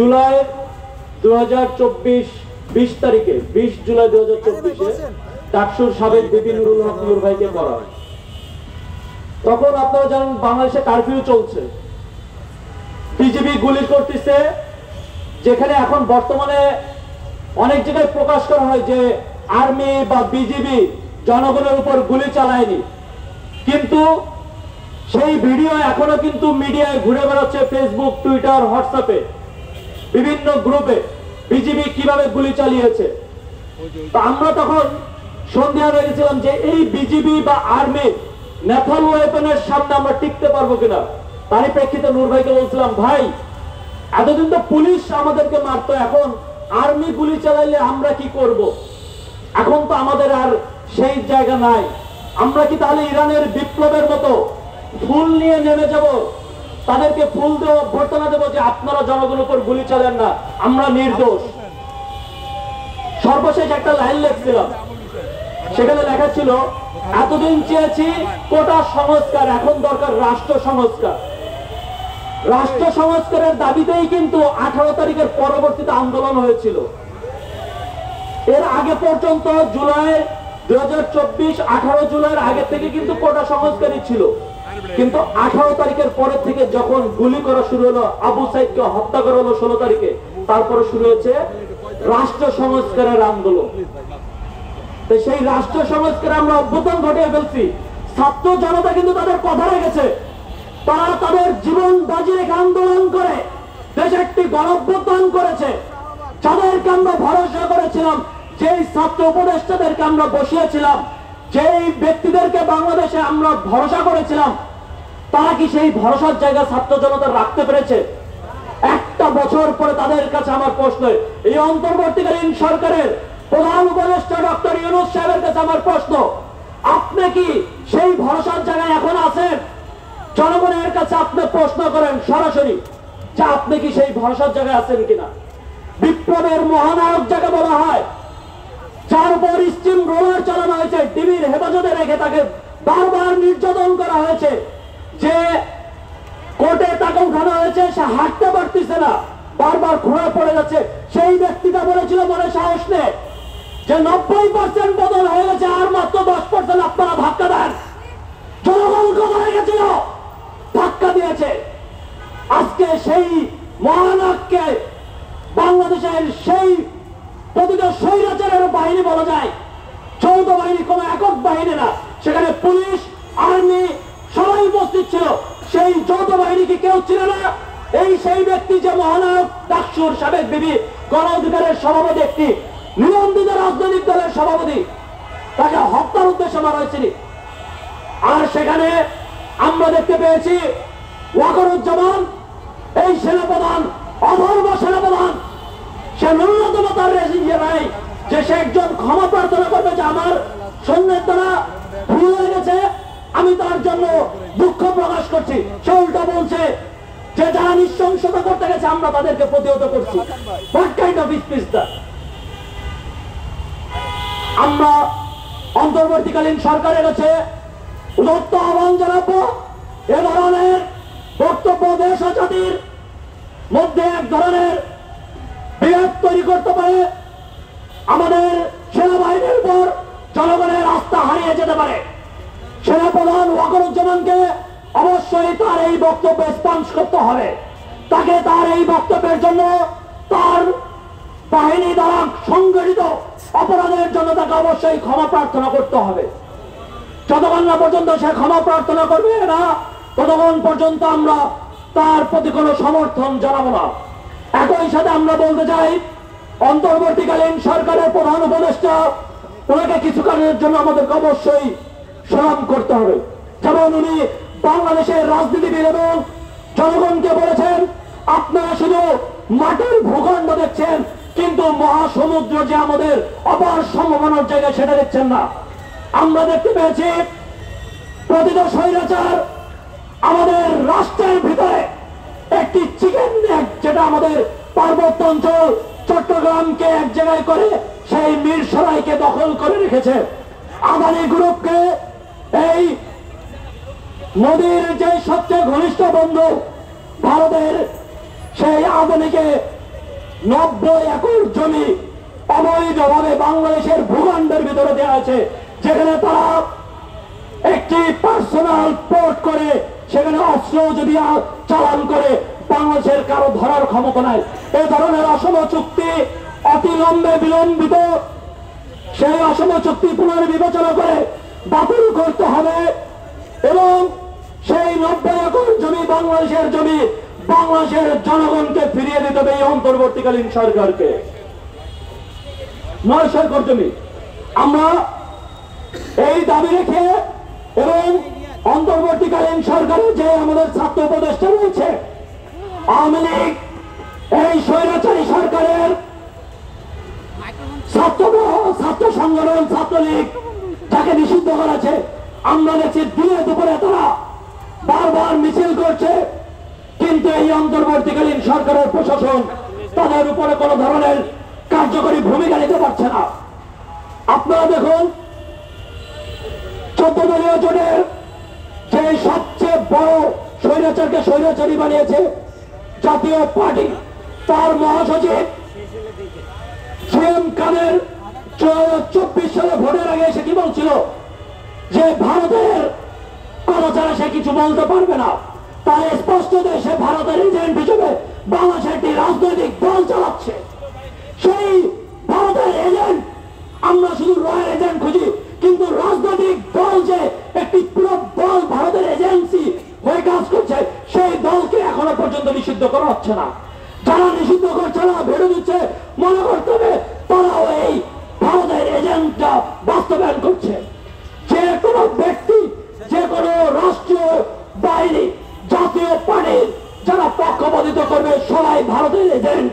জুলাই 2024 20 তারিখে 20 জুলাই 2024-এ ডাকসুর সাবেক বিপি নুরুল হক নূর ভাইকে করা হয়। তখন আপনারা জানেন বাংলাদেশে কারফিউ চলছে, বিজিবি গুলি করতেছে, যেখানে এখন বর্তমানে অনেক জায়গায় প্রকাশ করা হয় যে আর্মি বা বিজিবি জনগণের উপর গুলি চালায়নি, কিন্তু সেই ভিডিও এখনো কিন্তু মিডিয়ায় ঘুরে বেড়াচ্ছে, ফেসবুক, টুইটার, হোয়াটসঅ্যাপে, বিভিন্ন গ্রুপে বিজিবি কিভাবে গুলি চালিয়েছে। তো আমরা তখন সন্দেহ রেখেছিলাম যে এই বিজিবি বা আর্মি ন্যাথাল ওয়েপনের সামনে আমরা টিকতে পারবো কিনা। তারই প্রেক্ষিতে নূর ভাইকে বলছিলাম, ভাই এতদিন তো পুলিশ আমাদেরকে মারতো, এখন আর্মি গুলি চালাইলে আমরা কি করব? এখন তো আমাদের আর সেই জায়গা নাই, আমরা কি তাহলে ইরানের বিপ্লবের মতো ফুল নিয়ে নেমে যাব, তাদেরকে ফুল দেওয়া ভর্তনা দেবো যে আপনারা জনগণের উপর গুলি চালান না, আমরা নির্দোষ? সর্বশেষ একটা লাইন লিখছিলাম, সেখানে লেখা ছিল, এতদিন চেয়েছি কোটা সংস্কার, এখন দরকার রাষ্ট্র সংস্কার। রাষ্ট্র সংস্কারের দাবিতেই কিন্তু 18 তারিখের পরবর্তীতে আন্দোলন হয়েছিল। এর আগে পর্যন্ত জুলাই 2024 18 জুলাইয়ের আগে থেকে কিন্তু কোটা সংস্কারই ছিল, কিন্তু 18 তারিখের পরের থেকে যখন গুলি করা শুরু হলো, আবু সাইদকে হত্যা করা হলো 16 তারিখে, তারপরে শুরু হয়েছে রাষ্ট্র সংস্কারের আন্দোলন। তো সেই রাষ্ট্র সংস্কারে আমরা অভ্যুত্থান ঘটিয়ে ফেলছি। ছাত্র জনতা কিন্তু তাদের কথা রেখেছে, তারা তাদের জীবন বাজি রেখে আন্দোলন করে দেশে একটি গণঅভ্যুত্থান করেছে। যাদেরকে আমরা ভরসা করেছিলাম, যেই ছাত্র উপদেষ্টাদেরকে আমরা বসিয়েছিলাম, যেই ব্যক্তিদেরকে বাংলাদেশে আমরা ভরসা করেছিলাম, তারা কি সেই ভরসার জায়গা ছাত্র জনতা রাখতে পেরেছে? একটা বছর পরে তাদের কাছে আমার প্রশ্ন, এই অন্তর্বর্তীকালীন সরকারের প্রধান উপদেষ্টা ডক্টর ইউনূস সাহেবের কাছে আমার প্রশ্ন, আপনি কি সেই ভরসার জায়গায় এখন আছেন? জনগণের কাছে আপনি প্রশ্ন করেন সরাসরি যে আপনি কি সেই ভরসার জায়গায় আছেন কিনা। বিপ্লবের মহানায়ক যাকে বলা হয়, যার উপর স্টিম রোলার চালানো হয়েছে, ডিবির হেফাজতে রেখে তাকে বারবার নির্যাতন করা হয়েছে, যে কোর্টে তাকে উঠানো হয়েছে, সে হাঁটতে পারতেছে না, বারবার ঘোড়া পড়ে যাচ্ছে, সেই ব্যক্তিটা বলেছিল মনে সাহস নেই যে 90% বদল হয়ে গেছে, আর মাত্র 10% আপনারা ধাক্কা দেন। জনগণ কথা রেখেছিল, ধাক্কা দিয়েছে। আজকে সেই মহানায়ককে বাংলাদেশের সেই প্রতিটা স্বৈরাচারের বাহিনী বলা যায়, যৌথ বাহিনী, কোন একক বাহিনী না, সেখানে পুলিশ, আর্মি সবাই উপস্থিত ছিল। সেই যৌথ বাহিনীকে কেউ ছিল না। এই সেই ব্যক্তি যে মহানায়ক, ডাকসুর সাবেক বিবি, গণ অধিকারের সভাপতি, একটি নিবন্ধিত রাজনৈতিক দলের সভাপতি, তাকে হত্যার উদ্দেশ্যে মারা হয়েছিল। আর সেখানে আমরা দেখতে পেয়েছি ওয়াকারুজ্জামান, এই সেনাপ্রধান, অধর্ম সেনাপ্রধান, সে ন্যূনতম তার রেজিস্ট্রি নাই যে সে একজন ক্ষমা প্রার্থনা করবে যে আমার সৈন্যের দ্বারা ভুল হয়ে গেছে, আমি তার জন্য দুঃখ প্রকাশ করছি। সে উল্টা বলছে যে যারা নৃশংসতা করতে গেছে আমরা তাদেরকে প্রতিহত করছি। What kind of speech that? আমরা অন্তর্বর্তীকালীন সরকারের কাছে উদাত্ত আহ্বান জানাবো, এ ধরনের বক্তব্য দেশ ও জাতির মধ্যে এক ধরনের বিভেদ তৈরি করতে পারে, আমাদের সেনাবাহিনীর উপর জনগণের আস্থা হারিয়ে যেতে পারে। সেনাপ্রধান ওয়াকারুজ্জামানকে অবশ্যই তার এই বক্তব্য স্পঞ্জ করতে হবে, তাকে তার এই বক্তব্যের জন্য, তার বাহিনী দ্বারা সংগঠিত অপরাধের জন্য তাকে অবশ্যই ক্ষমা প্রার্থনা করতে হবে। যতক্ষণ না পর্যন্ত সে ক্ষমা প্রার্থনা করবে না, ততক্ষণ পর্যন্ত আমরা তার প্রতি কোনো সমর্থন জানাবো না। একই সাথে আমরা বলতে চাই, অন্তর্বর্তীকালীন সরকারের প্রধান উপদেষ্টা, ওনাকে কিছু কারণের জন্য আমাদেরকে অবশ্যই সংগ্রাম করতে হবে। যেমন উনি বাংলাদেশের রাজনীতিবিদ এবং জনগণকে বলেছেন, আপনারা শুধু মাটির ভূখণ্ড দেখছেন, কিন্তু মহাসমুদ্র যে আমাদের অপার সম্ভাবনার জায়গা সেটা দেখছেন না। আমরা দেখতে পেয়েছি প্রতিটা স্বৈরাচার আমাদের রাষ্ট্রের ভিতরে একটি চিকেন নেক, যেটা আমাদের পার্বত্য অঞ্চল চট্টগ্রামকে এক জায়গায় করে সেই মিরসরাইকে দখল করে রেখেছে। আদানি গ্রুপকে, এই মোদির যে সবচেয়ে ঘনিষ্ঠ বন্ধু ভারতের, সেই আদানিকে 90 একর জমি অবৈধভাবে বাংলাদেশের ভূখণ্ডের ভিতরে দেওয়া আছে, যেখানে তারা একটি পার্সোনাল পোর্ট করে সেখানে অস্ত্র যদি চালান করে বাংলাদেশের কারো ধরার ক্ষমতা নাই। এ ধরনের অসম চুক্তি অতিলম্বে বিলম্বিত সেই অসম চুক্তি পুনর্বিবেচনা করে বাতিল করতে হবে এবং সেই 90 একর জমি বাংলাদেশের জমি বাংলাদেশের জনগণকে ফিরিয়ে দিতে হবে এই অন্তর্বর্তীকালীন সরকারকে। 900 একর জমি আমরা এই দাবি রেখে এবং অন্তর্বর্তীকালীন সরকারের যে আমাদের ছাত্র উপদেষ্টা রয়েছে আওয়ামী লীগ এই স্বৈরাচারী সরকারের ছাত্র সংগঠন ছাত্রলীগ যাকে নিষিদ্ধ করেছে, আমরা দেখছি দিনে দুপুরে তারা বারবার মিছিল করছে, কিন্তু এই অন্তর্বর্তীকালীন সরকারের প্রশাসন তাদের উপরে কোন ধরনের কার্যকরী ভূমিকা নিতে পারছে না। আপনারা দেখুন 14 দলীয় জোটের যে সবচেয়ে বড় স্বৈরাচারকে স্বৈরাচারী বানিয়েছে জাতীয় পার্টি, তার মহাসচিব কাদের 24 সালে ভোটের আগে এসে কি বলছিল যে ভারতের কথা ছাড়া সে কিছু বলতে পারবে না। তার স্পষ্ট যে সে ভারতের এজেন্ট হিসেবে বাংলাদেশের একটি রাজনৈতিক দল চালাচ্ছে। সেই ভারতের এজেন্ট আমরা শুধু রয়্যাল এজেন্ট খুঁজি, কিন্তু রাজনৈতিক দল যে একটি পুরো দল ভারতের এজেন্সি হয়ে কাজ করছে সেই দলকে এখনো পর্যন্ত নিষিদ্ধ করা হচ্ছে না। যারা নিষিদ্ধ করছে না ভেড়ে দিচ্ছে, মনে করতে হবে তারাও এই ভারতের এজেন্টটা বাস্তবায়ন করছে। যে কোনো ব্যক্তি, যে কোনো রাষ্ট্রীয় বাহিনী, জাতীয় পার্টির যারা পক্ষপাতিত্ব করবে সবাই ভারতের এজেন্ট।